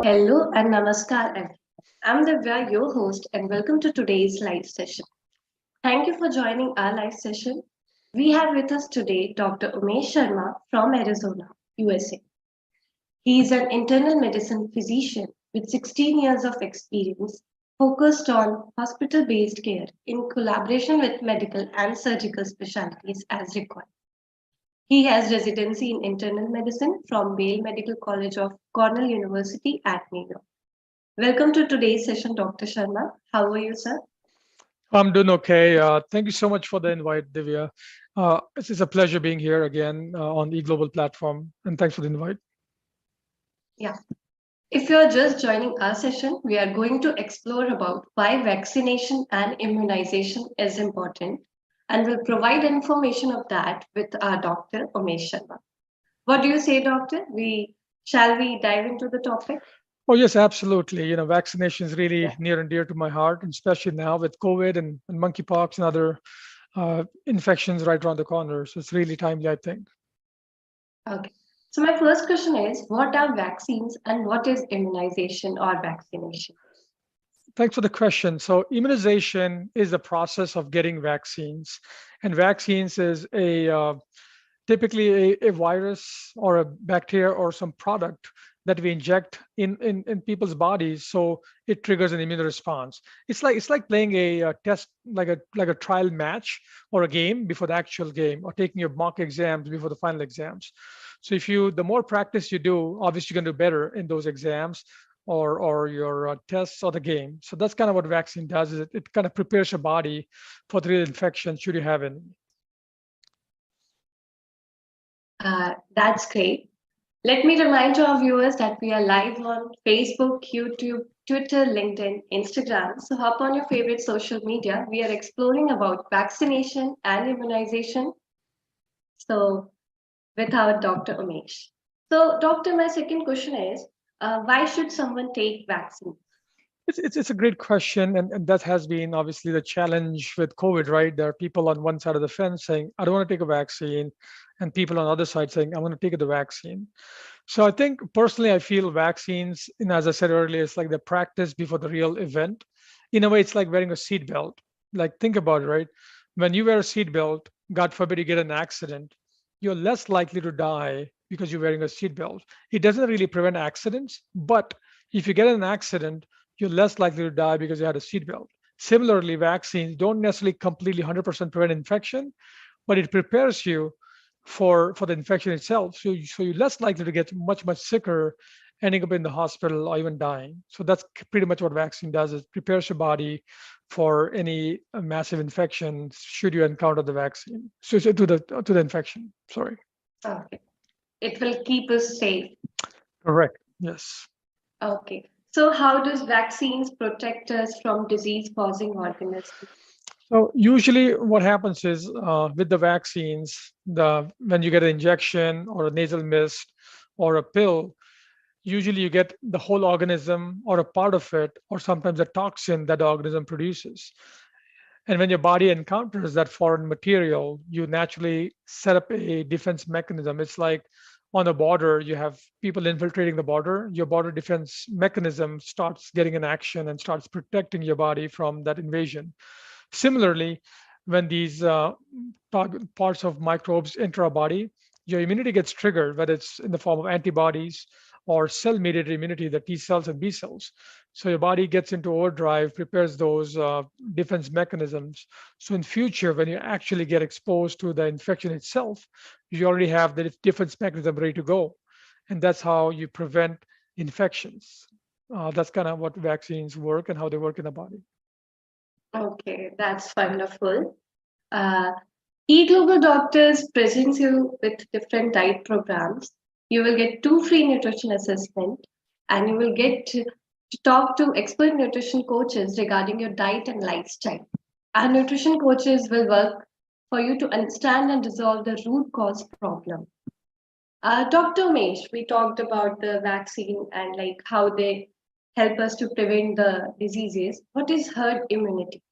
Hello and namaskar everyone. I'm Divya, your host, and welcome to today's live session. Thank you for joining our live session. We have with us today Dr. Umesh Sharma from Arizona, USA. He is an internal medicine physician with 16 years of experience focused on hospital based care in collaboration with medical and surgical specialties as required. He has residency in internal medicine from Bail Medical College of Cornell University at New York. Welcome to today's session, Dr. Sharma. How are you, sir? I'm doing okay. Thank you so much for the invite, Divya. It's a pleasure being here again on the Global platform, and thanks for the invite. Yeah. If you're just joining our session, we are going to explore about why vaccination and immunization is important, and we'll provide information of that with our Dr. Umesh Sharma. What do you say, Doctor? We dive into the topic? Oh, yes, absolutely. Vaccination is Yeah. really near and dear to my heart, and especially now with COVID and monkeypox and other infections right around the corner. So it's really timely, I think. Okay. So my first question is, what are vaccines and what is immunization or vaccination? Thanks for the question. So immunization is the process of getting vaccines, and vaccines is typically a virus or a bacteria or some product that we inject in people's bodies, so it triggers an immune response. It's like playing a test, like a trial match or a game before the actual game, or taking your mock exams before the final exams. So the more practice you do, obviously you're going to do better in those exams or your tests or the game. So that's kind of what vaccine does, is it kind of prepares your body for the real infection should you have any. That's great. Let me remind to our viewers that we are live on Facebook, YouTube, Twitter, LinkedIn, Instagram. So hop on your favorite social media. We are exploring about vaccination and immunization. So with our Dr. Umesh. So, Doctor, my second question is, why should someone take vaccine? It's a great question, and that has been obviously the challenge with COVID, right? There are people on one side of the fence saying, I don't want to take a vaccine, and people on the other side saying, I want to take the vaccine. So I think personally, I feel vaccines, as I said earlier, it's like the practice before the real event. In a way, it's like wearing a seatbelt. Like, think about it, right? When you wear a seatbelt, God forbid you get an accident, you're less likely to die because you're wearing a seatbelt. It doesn't really prevent accidents, but if you get in an accident, you're less likely to die because you had a seatbelt. Similarly, vaccines don't necessarily completely 100% prevent infection, but it prepares you for the infection itself. So you're less likely to get much sicker, ending up in the hospital or even dying. So that's pretty much what vaccine does. It prepares your body for any massive infection should you encounter the vaccine. So to the infection. Sorry. Okay. It will keep us safe. Correct. Yes. Okay. So, how does vaccines protect us from disease-causing organisms? So usually what happens is with the vaccines, when you get an injection or a nasal mist or a pill, usually you get the whole organism or a part of it, or sometimes a toxin that the organism produces. And when your body encounters that foreign material, you naturally set up a defense mechanism. It's like on a border, you have people infiltrating the border. Your border defense mechanism starts getting in action and starts protecting your body from that invasion. Similarly, when these parts of microbes enter our body, your immunity gets triggered, whether it's in the form of antibodies or cell-mediated immunity, the T cells and B cells. So your body gets into overdrive, prepares those defense mechanisms. So in future, when you actually get exposed to the infection itself, you already have the defense mechanism ready to go. And that's how you prevent infections. That's kind of what vaccines work and how they work in the body. Okay, that's wonderful. Uh, E-Global Doctors presents you with different diet programs. You will get two free nutrition assessment, and you will get to talk to expert nutrition coaches regarding your diet and lifestyle. Our nutrition coaches will work for you to understand and resolve the root cause problem. Dr. Mesh, we talked about the vaccine and like how they help us to prevent the diseases. What is herd immunity?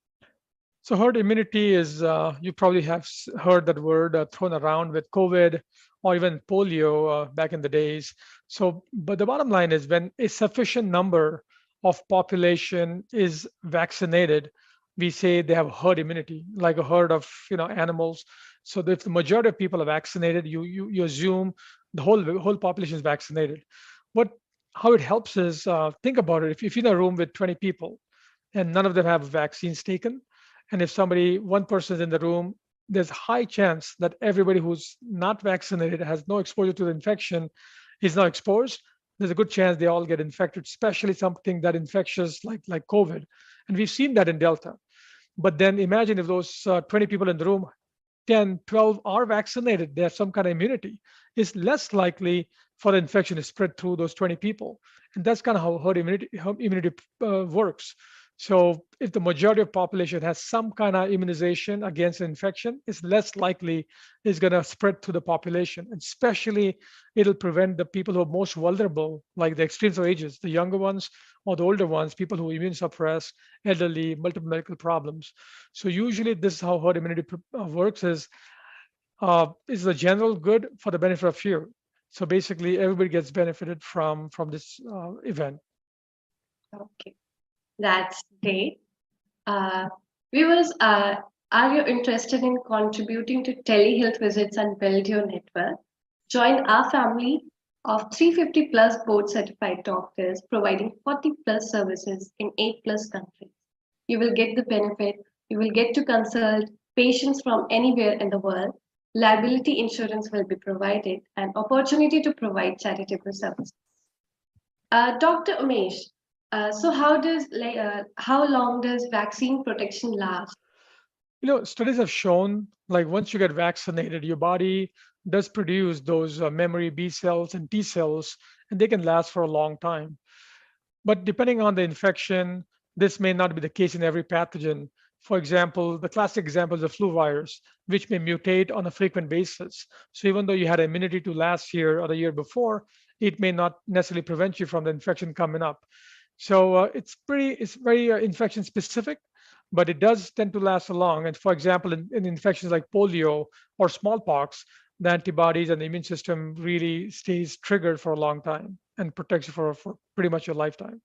So herd immunity is, you probably have heard that word thrown around with COVID or even polio back in the days. So, but the bottom line is when a sufficient number of population is vaccinated, we say they have herd immunity, like a herd of animals. So if the majority of people are vaccinated, you assume the whole population is vaccinated. What How it helps is, think about it. If you're in a room with 20 people and none of them have vaccines taken, and if one person is in the room, there's high chance that everybody who's not vaccinated, has no exposure to the infection, is now exposed. There's a good chance they all get infected, especially something that infectious like COVID. And we've seen that in Delta. But then imagine if those 20 people in the room, 10, 12 are vaccinated, they have some kind of immunity, it's less likely for the infection to spread through those 20 people. And that's kind of how herd immunity works. So if the majority of population has some kind of immunization against an infection, it's less likely it's going to spread to the population. And especially it'll prevent the people who are most vulnerable, like the extremes of ages, the younger ones or the older ones, people who are immune suppressed, elderly, multiple medical problems. So usually this is how herd immunity works is the general good for the benefit of few. So basically everybody gets benefited from this event. Okay, that's great. Uh, Viewers, are you interested in contributing to telehealth visits and build your network? Join our family of 350 plus board certified doctors providing 40 plus services in 8 plus countries. You will get the benefit, you will get to consult patients from anywhere in the world. Liability insurance will be provided, and opportunity to provide charitable services. Dr. Umesh, so how long does vaccine protection last? Studies have shown, like, once you get vaccinated, your body does produce those memory B cells and T cells, and they can last for a long time. But depending on the infection, this may not be the case in every pathogen. For example, the classic example is the flu virus, which may mutate on a frequent basis. So even though you had immunity to last year or the year before, it may not necessarily prevent you from the infection coming up. So it's very infection specific, but it does tend to last so long. And for example, in infections like polio or smallpox, the antibodies and the immune system really stays triggered for a long time and protects you for pretty much your lifetime.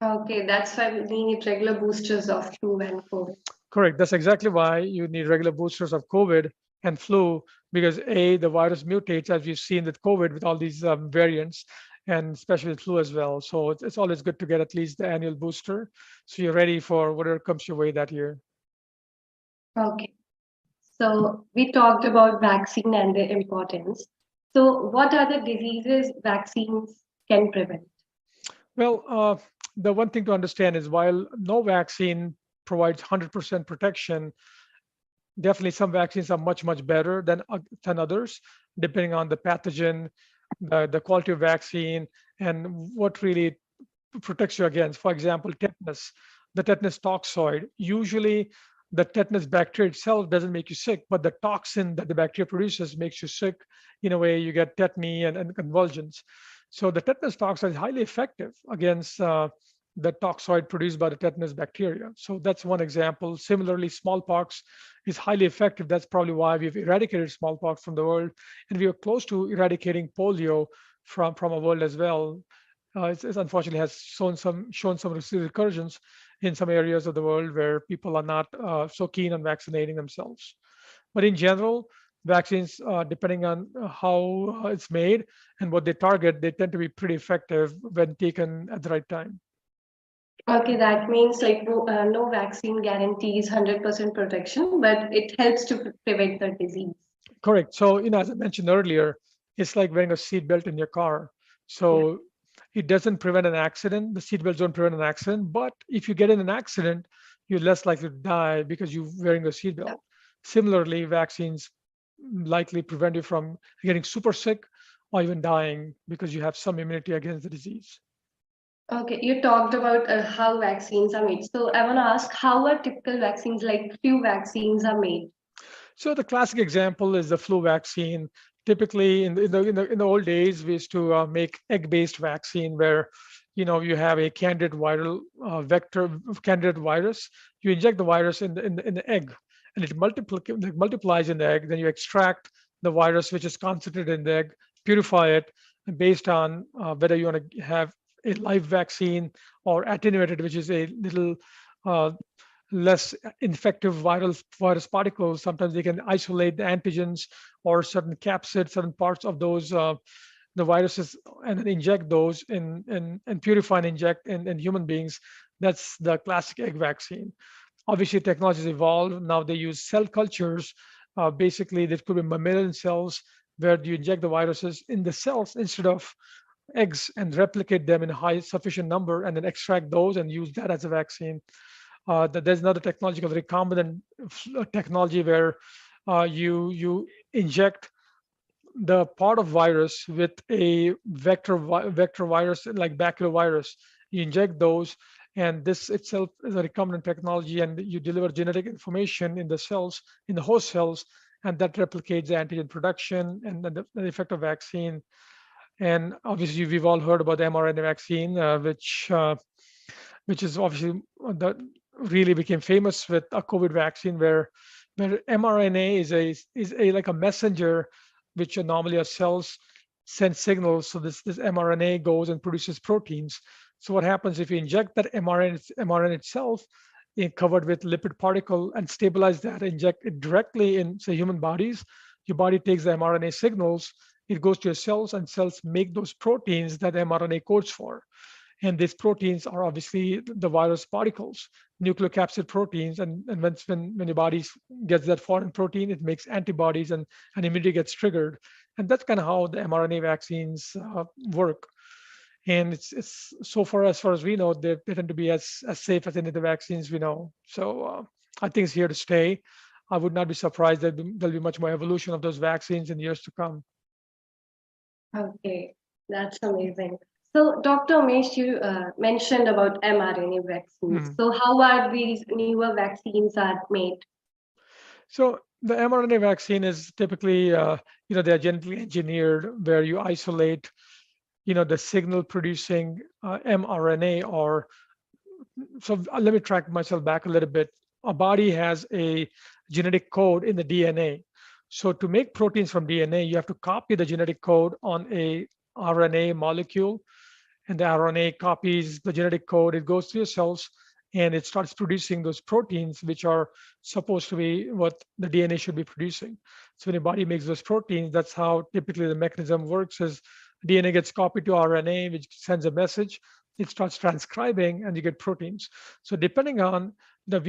Okay, that's why we need regular boosters of flu and COVID. Correct. That's exactly why you need regular boosters of COVID and flu, because the virus mutates, as we've seen with COVID, with all these variants, and especially with flu as well. So it's always good to get at least the annual booster, so you're ready for whatever comes your way that year. Okay, so we talked about vaccine and their importance. So what are the diseases vaccines can prevent? Well, the one thing to understand is, while no vaccine provides 100% protection, definitely some vaccines are much better than others, depending on the pathogen, the quality of vaccine, and what really protects you against. For example, tetanus, the tetanus toxoid. Usually, the tetanus bacteria itself doesn't make you sick, but the toxin that the bacteria produces makes you sick. In a way, you get tetany and convulsions. So the tetanus toxoid is highly effective against the toxoid produced by the tetanus bacteria. So that's one example. Similarly, smallpox is highly effective. That's probably why we've eradicated smallpox from the world, and we are close to eradicating polio from a world as well. It's unfortunately has shown some recursions in some areas of the world where people are not so keen on vaccinating themselves. But in general, vaccines, depending on how it's made and what they target, they tend to be pretty effective when taken at the right time. Okay, that means like no vaccine guarantees 100% protection, but it helps to prevent the disease. Correct. So, as I mentioned earlier, it's like wearing a seatbelt in your car. Yeah. So it doesn't prevent an accident. The seatbelts don't prevent an accident. But if you get in an accident, you're less likely to die because you're wearing a seatbelt. Similarly, vaccines likely prevent you from getting super sick or even dying because you have some immunity against the disease. Okay, you talked about how vaccines are made. So I want to ask, how are typical vaccines like flu vaccines are made? So the classic example is the flu vaccine. Typically, in the old days, we used to make egg-based vaccine where, you have a candidate viral vector, candidate virus. You inject the virus in the egg, and it multiplies in the egg. Then you extract the virus which is concentrated in the egg, purify it based on whether you want to have a live vaccine or attenuated, which is a little uh, less infective virus particles. Sometimes they can isolate the antigens or certain capsids, certain parts of those the viruses, and then inject those and purify and inject in human beings. That's the classic egg vaccine. Obviously, technologies evolved. Now they use cell cultures. Basically, there could be mammalian cells where you inject the viruses in the cells instead of eggs and replicate them in a high sufficient number and then extract those and use that as a vaccine. There's another technology called recombinant technology where you inject the part of virus with a vector virus like baculovirus. You inject those, and this itself is a recombinant technology, and you deliver genetic information in the cells, in the host cells, and that replicates the antigen production and the effect of vaccine. And obviously, we've all heard about the mRNA vaccine, which is obviously that really became famous with a COVID vaccine, where mRNA is a like a messenger, which normally our cells send signals. So this mRNA goes and produces proteins. So what happens if you inject that mRNA itself, covered with lipid particle, and stabilize that, inject it directly in say human bodies, your body takes the mRNA signals, it goes to your cells, and cells make those proteins that mRNA codes for. And these proteins are obviously the virus particles, nucleocapsid proteins. And when your body gets that foreign protein, it makes antibodies, and immunity gets triggered. And that's kind of how the mRNA vaccines work. And it's so far as we know, they tend to be as safe as any of the vaccines we know. So I think it's here to stay. I would not be surprised that there'll be much more evolution of those vaccines in years to come. Okay, that's amazing. So, Dr. Umesh, you mentioned about mRNA vaccines. Mhm. So, how are these newer vaccines are made? So the mRNA vaccine is typically, they are genetically engineered where you isolate, the signal producing mRNA. Or so let me track myself back a little bit. Our body has a genetic code in the DNA. So to make proteins from DNA, you have to copy the genetic code on a RNA molecule, and the RNA copies the genetic code. It goes to your cells, and it starts producing those proteins, which are supposed to be what the DNA should be producing. So when your body makes those proteins, that's how typically the mechanism works: is DNA gets copied to RNA, which sends a message. It starts transcribing, and you get proteins. So depending on the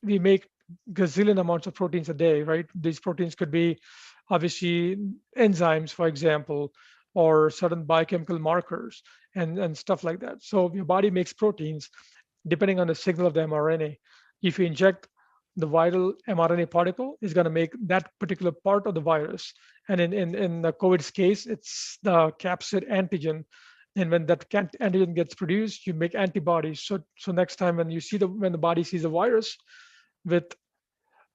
we make gazillion amounts of proteins a day, right? These proteins could be obviously enzymes, for example, or certain biochemical markers and stuff like that. So your body makes proteins depending on the signal of the mRNA. If you inject the viral mRNA particle, is going to make that particular part of the virus. And in the COVID's case, it's the capsid antigen. And when that antigen gets produced, you make antibodies. So next time when when the body sees a virus with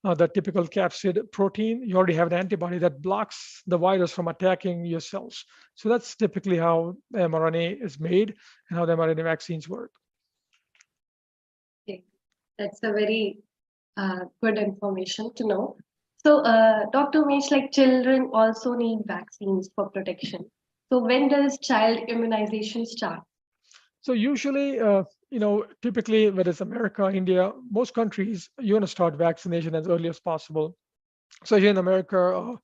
the typical capsid protein, you already have an antibody that blocks the virus from attacking your cells. So that's typically how mRNA is made and how the mRNA vaccines work. Okay, that's a very good information to know. So, Dr. Umesh, like children also need vaccines for protection. So, when does child immunization start? So usually, typically whether it's America, India, most countries, you want to start vaccination as early as possible. So here in America,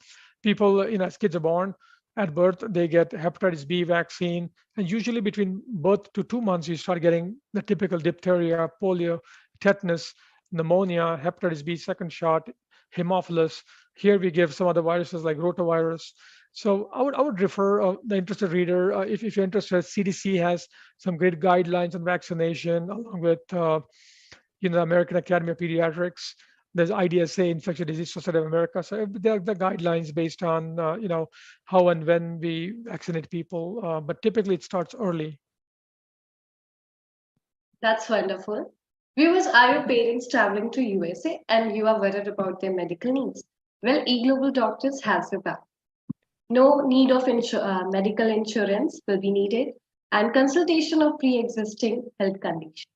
people, as kids are born, at birth, they get hepatitis B vaccine. And usually between birth to 2 months, you start getting the typical diphtheria, polio, tetanus, pneumonia, hepatitis B second shot, Haemophilus. Here we give some other viruses like rotavirus. So I would refer the interested reader, if you're interested, CDC has some great guidelines on vaccination along with the American Academy of Pediatrics. There's IDSA, Infectious Disease Society of America. So there are the guidelines based on how and when we vaccinate people. But typically it starts early. That's wonderful. Viewers, are your parents traveling to USA and you are worried about their medical needs? Well, eGlobal Doctors has your back. No need of medical insurance will be needed, and consultation of pre-existing health conditions.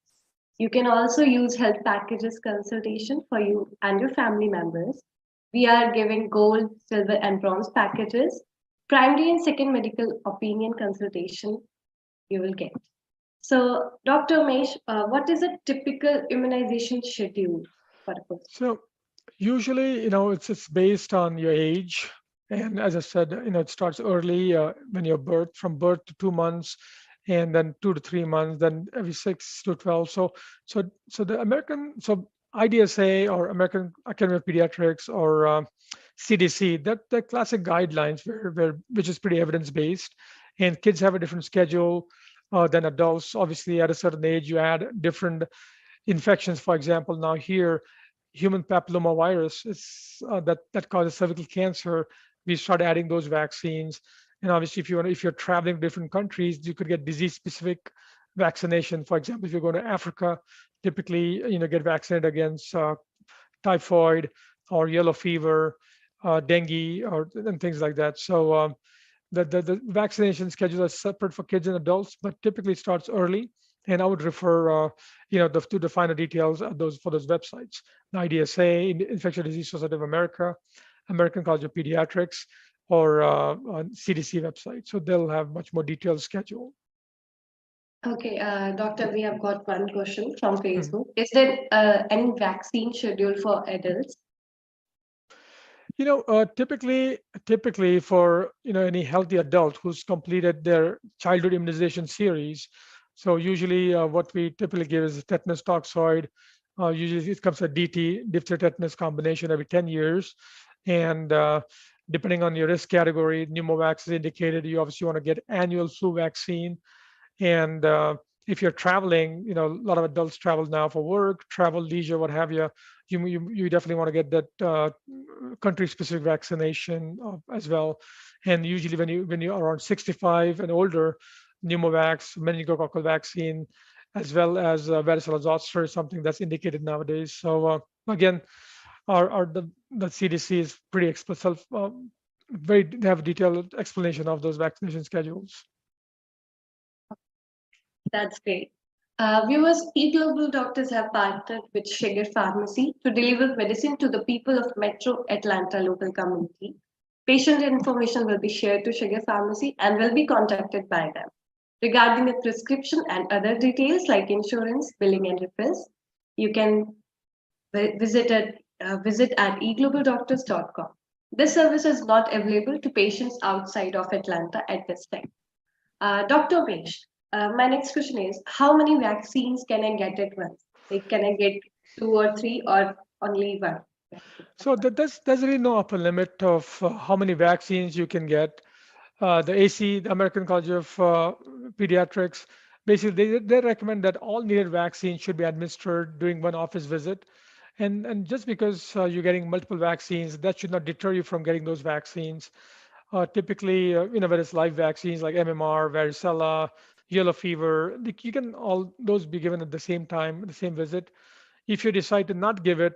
You can also use health packages consultation for you and your family members. We are giving gold, silver, and bronze packages. Primary and second medical opinion consultation you will get. So, Dr. Umesh, what is a typical immunization schedule for a person? So usually, it's based on your age. And as I said, it starts early when you're birth, from birth to 2 months, and then 2 to 3 months, then every 6 to 12. So the so IDSA or American Academy of Pediatrics or CDC, that the classic guidelines which is pretty evidence based, and kids have a different schedule than adults. Obviously, at a certain age, you add different infections. For example, now here, human papilloma virus is that causes cervical cancer. We start adding those vaccines, and obviously, if you're traveling to different countries, you could get disease-specific vaccination. For example, if you're going to Africa, typically, get vaccinated against typhoid or yellow fever, dengue, or and things like that. So the vaccination schedule is separate for kids and adults, but typically starts early. And I would refer, to the finer details of those for those websites: the IDSA, Infectious Disease Society of America, American College of Pediatrics, or on CDC website. So they'll have much more detailed schedule. Okay, doctor, we have got one question from Mhm. Facebook. Is there any vaccine schedule for adults? Typically for any healthy adult who's completed their childhood immunization series. So usually, what we typically give is tetanus toxoid. Usually, it comes a DT, diphtheria tetanus combination, every 10 years, and depending on your risk category, pneumovax is indicated. You obviously want to get annual flu vaccine. And if you're traveling, a lot of adults travel now for work, travel, leisure, what have you. You definitely want to get that country-specific vaccination as well. And usually, when you are around 65 and older, pneumovax, meningococcal vaccine, as well as varicella zoster is something that's indicated nowadays. So again, the CDC is pretty explicit, they have a detailed explanation of those vaccination schedules. That's great. Viewers, e-Global Doctors have partnered with Sugar Pharmacy to deliver medicine to the people of Metro Atlanta local community. Patient information will be shared to Sugar Pharmacy and will be contacted by them. Regarding a prescription and other details like insurance, billing, and refills, you can visit at eglobaldoctors.com. This service is not available to patients outside of Atlanta at this time. Dr. Mesh, my next question is, how many vaccines can I get at once? Like, can I get two or three or only one vaccine at So once? there's really no upper limit of how many vaccines you can get. The AC, the American College of Pediatrics, basically they recommend that all needed vaccines should be administered during one office visit. And just because you're getting multiple vaccines, that should not deter you from getting those vaccines. Typically, whether it's live vaccines like MMR, varicella, yellow fever, you can all those be given at the same time, the same visit. If you decide to not give it,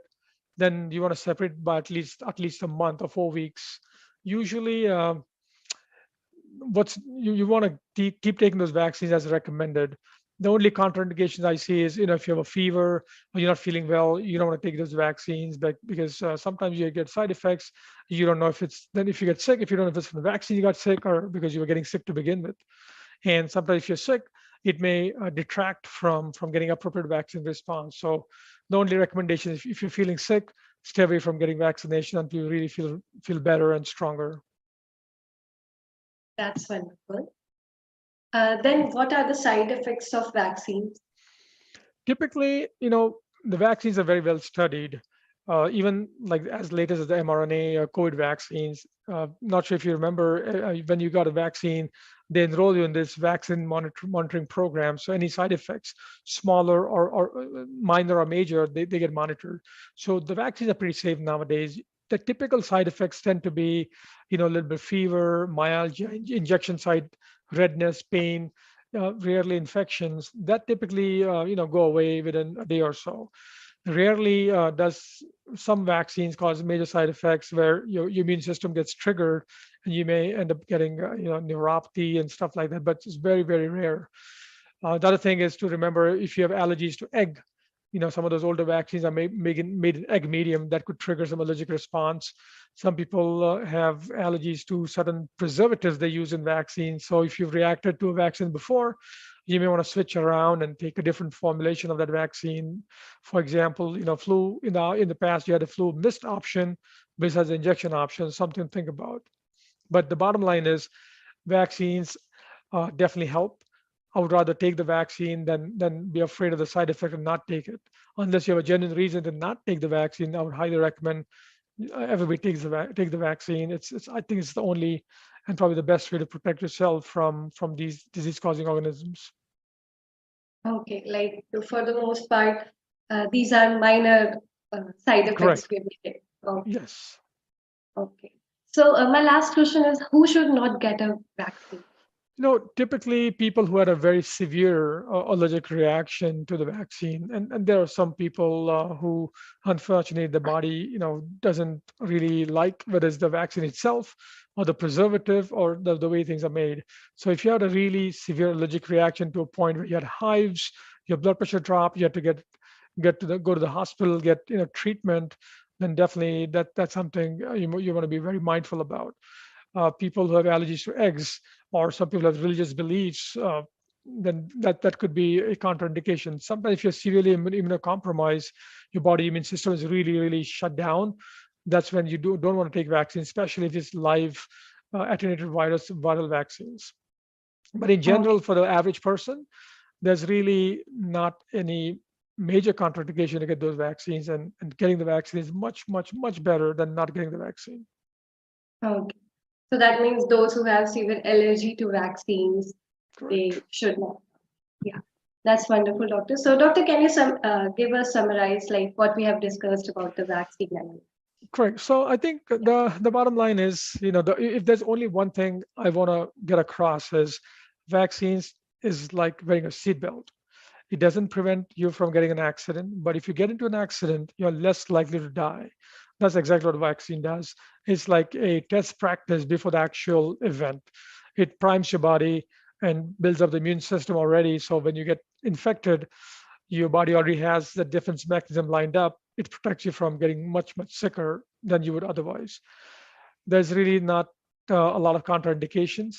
then you want to separate by at least a month or 4 weeks. Usually, you want to keep taking those vaccines as recommended. The only contraindications I see is, if you have a fever or you're not feeling well, you don't want to take those vaccines, but because sometimes you get side effects. You don't know if it's then if you get sick, if you don't know if it's from the vaccine you got sick or because you were getting sick to begin with. And sometimes if you're sick, it may detract from getting appropriate vaccine response. So the only recommendation is if you're feeling sick, stay away from getting vaccination until you really feel better and stronger. That's wonderful. Then, what are the side effects of vaccines? Typically, the vaccines are very well studied. Even like as late as the mRNA COVID vaccines. Not sure if you remember when you got a vaccine, they enroll you in this vaccine monitoring program. So any side effects, smaller or minor or major, they get monitored. So the vaccines are pretty safe nowadays. The typical side effects tend to be, a little bit fever, myalgia, injection site redness, pain, rarely infections that typically go away within a day or so. Rarely does some vaccines cause major side effects where your immune system gets triggered and you may end up getting neuropathy and stuff like that, but it's very, very rare. The other thing is to remember if you have allergies to egg, some of those older vaccines are made in egg medium that could trigger some allergic response. Some people have allergies to certain preservatives they use in vaccines. So if you've reacted to a vaccine before, you may want to switch around and take a different formulation of that vaccine. For example, flu in the past you had a flu mist option besides the injection option, something to think about. But the bottom line is vaccines definitely help. I would rather take the vaccine than be afraid of the side effect and not take it. Unless you have a genuine reason to not take the vaccine, I would highly recommend everybody take the vaccine. It's I think it's the only and probably the best way to protect yourself from these disease-causing organisms. Okay, like for the most part, these are minor side effects Correct. we will get. Okay, Yes. okay. So my last question is, who should not get a vaccine? Typically people who had a very severe allergic reaction to the vaccine, and there are some people who, unfortunately, the body, doesn't really like whether it's the vaccine itself or the preservative or the way things are made. So if you had a really severe allergic reaction to a point where you had hives, your blood pressure dropped, you had to go to the hospital, get treatment, then definitely that's something you want to be very mindful about. People who have allergies to eggs, or some people have religious beliefs, then that could be a contraindication. Sometimes if you're severely immunocompromised, your body immune system is really, really shut down. That's when you don't want to take vaccines, especially if it's live attenuated viral vaccines. But in Okay, general, for the average person, there's really not any major contraindication to get those vaccines, and getting the vaccine is much, much, much better than not getting the vaccine. okay. So that means those who have severe allergy to vaccines, they Correct. should not. Yeah, that's wonderful, doctor. So, doctor, can you give us summarize like what we have discussed about the vaccine? Correct. So I think Yeah. the bottom line is, if there's only one thing I want to get across is vaccines is like wearing a seatbelt. It doesn't prevent you from getting an accident, but if you get into an accident, you're less likely to die. That's exactly what a vaccine does. It's like a test practice before the actual event. It primes your body and builds up the immune system already. So when you get infected, your body already has the defense mechanism lined up. It protects you from getting much, much sicker than you would otherwise. There's really not a lot of contraindications.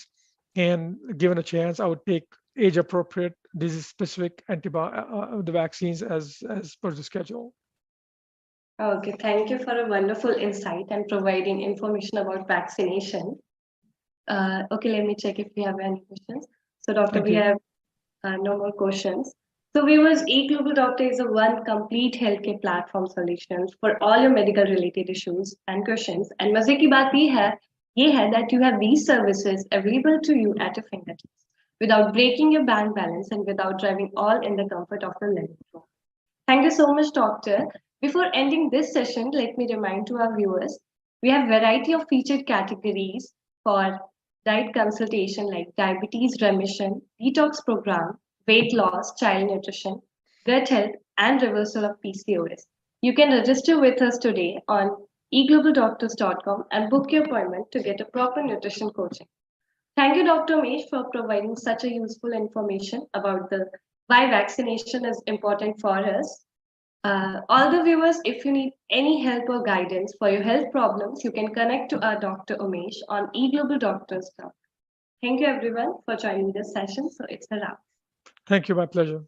And given a chance, I would take age appropriate, disease specific the vaccines as per the schedule. Okay, thank you for a wonderful insight and providing information about vaccination. Okay, let me check if we have any questions. So, doctor, Thank we you. have no more questions. So, viewers, eGlobal Doctor is a one complete healthcare platform solutions for all your medical related issues and questions. And मजे की बात ये है that you have these services available to you at your fingertips without breaking your bank balance and without driving all in the comfort of your living room. Thank you so much, Doctor. Before ending this session, let me remind to our viewers, we have variety of featured categories for diet consultation like diabetes remission, detox program, weight loss, child nutrition, gut health, and reversal of PCOS. You can register with us today on eglobalDoctors.com and book your appointment to get a proper nutrition coaching. Thank you, Dr. Mesh, for providing such a useful information about the why vaccination is important for us. All the viewers, if you need any help or guidance for your health problems, you can connect to our Dr. Umesh on eGlobalDoctors.com. Thank you, everyone, for joining this session. So it's a wrap. Thank you. My pleasure.